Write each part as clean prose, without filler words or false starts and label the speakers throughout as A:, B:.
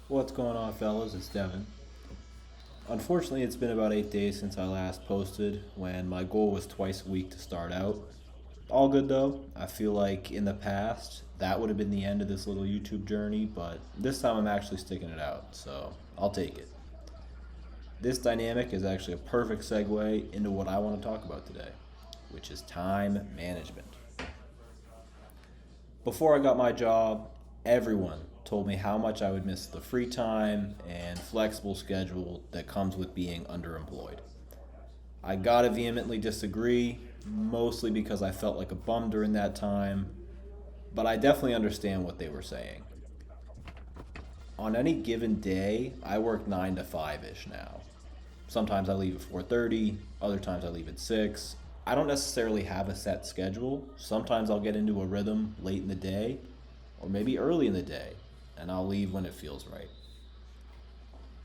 A: What's going on, fellas? It's Devin. Unfortunately, it's been about 8 days since I last posted when my goal was twice a week to start out. All good though. I feel like in the past, that would have been the end of this little YouTube journey, but this time I'm actually sticking it out, so I'll take it. This dynamic is actually a perfect segue into what I want to talk about today, which is time management. Before I got my job, everyone told me how much I would miss the free time and flexible schedule that comes with being underemployed. I gotta vehemently disagree, mostly because I felt like a bum during that time, but I definitely understand what they were saying. On any given day, I work 9 to 5 ish now. Sometimes I leave at 4:30, other times I leave at 6. I don't necessarily have a set schedule. Sometimes I'll get into a rhythm late in the day or maybe early in the day, and I'll leave when it feels right.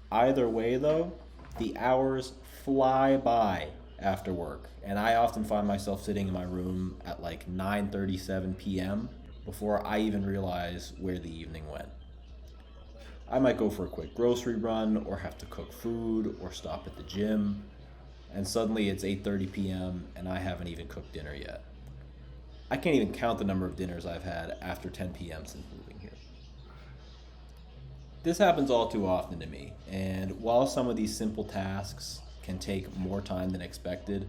A: Either way, though, the hours fly by after work, and I often find myself sitting in my room at like 9:37 p.m. before I even realize where the evening went. I might go for a quick grocery run or have to cook food or stop at the gym, and suddenly it's 8:30 p.m. and I haven't even cooked dinner yet. I can't even count the number of dinners I've had after 10 p.m. since moving here. This happens all too often to me, and while some of these simple tasks can take more time than expected,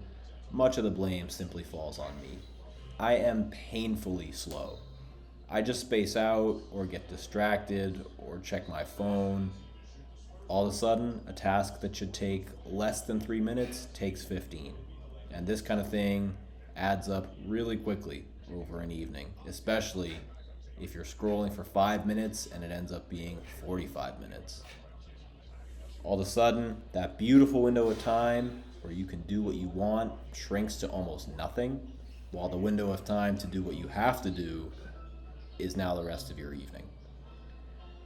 A: much of the blame simply falls on me. I am painfully slow. I just space out, or get distracted, or check my phone. All of a sudden, a task that should take less than 3 minutes takes 15. And this kind of thing adds up really quickly over an evening, especially if you're scrolling for 5 minutes and it ends up being 45 minutes. All of a sudden, that beautiful window of time where you can do what you want shrinks to almost nothing, while the window of time to do what you have to do is now the rest of your evening.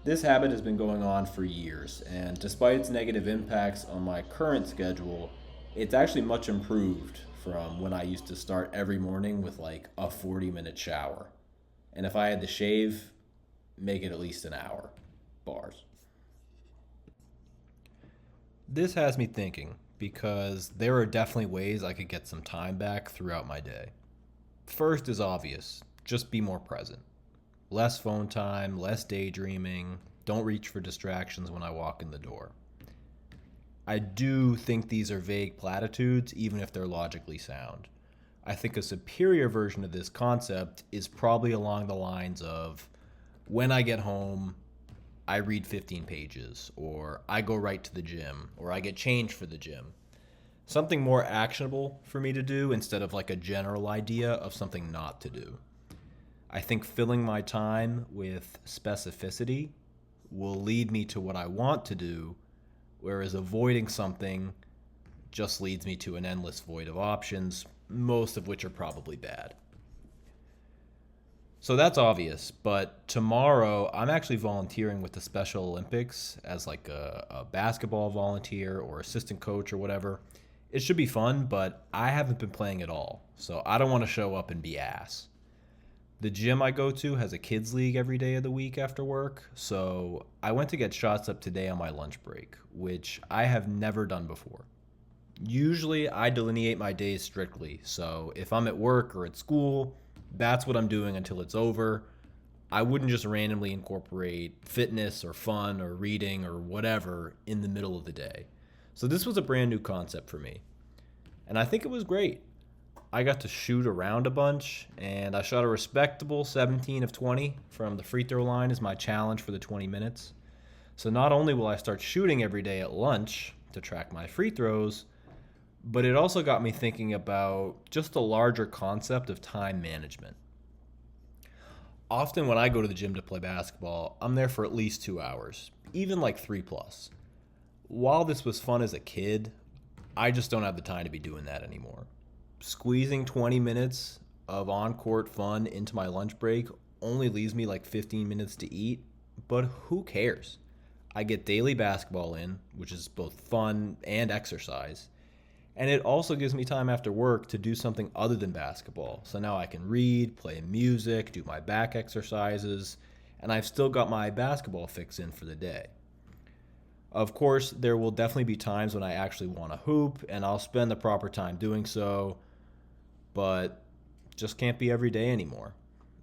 A: This habit has been going on for years, and despite its negative impacts on my current schedule, it's actually much improved from when I used to start every morning with like a 40-minute shower. And if I had to shave, make it at least an hour. Bars. This has me thinking because there are definitely ways I could get some time back throughout my day. First is obvious, just be more present. Less phone time, less daydreaming, don't reach for distractions when I walk in the door. I do think these are vague platitudes, even if they're logically sound. I think a superior version of this concept is probably along the lines of when I get home, I read 15 pages, or I go right to the gym, or I get changed for the gym. Something more actionable for me to do instead of like a general idea of something not to do. I think filling my time with specificity will lead me to what I want to do, whereas avoiding something just leads me to an endless void of options, most of which are probably bad. So that's obvious, but tomorrow I'm actually volunteering with the Special Olympics as like a basketball volunteer or assistant coach or whatever. It should be fun, but I haven't been playing at all, so I don't want to show up and be ass. The gym I go to has a kids league every day of the week after work, so I went to get shots up today on my lunch break, which I have never done before. Usually I delineate my days strictly, so if I'm at work or at school, that's what I'm doing until it's over. I wouldn't just randomly incorporate fitness or fun or reading or whatever in the middle of the day. So this was a brand new concept for me, and I think it was great. I got to shoot around a bunch, and I shot a respectable 17 of 20 from the free throw line as my challenge for the 20 minutes. So not only will I start shooting every day at lunch to track my free throws, but it also got me thinking about just the larger concept of time management. Often when I go to the gym to play basketball, I'm there for at least 2 hours, even like three plus. While this was fun as a kid, I just don't have the time to be doing that anymore. Squeezing 20 minutes of on court fun into my lunch break only leaves me like 15 minutes to eat, but who cares? I get daily basketball in, which is both fun and exercise, and it also gives me time after work to do something other than basketball. So now I can read, play music, do my back exercises, and I've still got my basketball fix in for the day. Of course, there will definitely be times when I actually want to hoop, and I'll spend the proper time doing so, but just can't be every day anymore.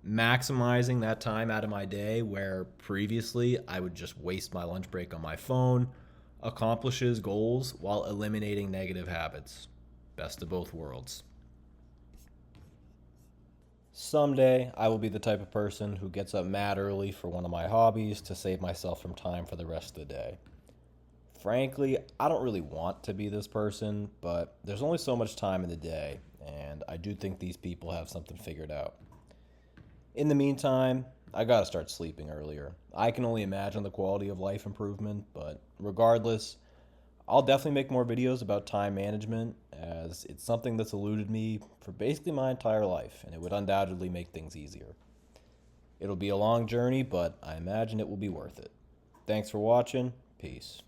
A: Maximizing that time out of my day where previously I would just waste my lunch break on my phone accomplishes goals while eliminating negative habits. Best of both worlds. Someday, I will be the type of person who gets up mad early for one of my hobbies to save myself from time for the rest of the day. Frankly, I don't really want to be this person, but there's only so much time in the day, and I do think these people have something figured out. In the meantime, I gotta start sleeping earlier. I can only imagine the quality of life improvement, but regardless, I'll definitely make more videos about time management as it's something that's eluded me for basically my entire life, and it would undoubtedly make things easier. It'll be a long journey, but I imagine it will be worth it. Thanks for watching. Peace.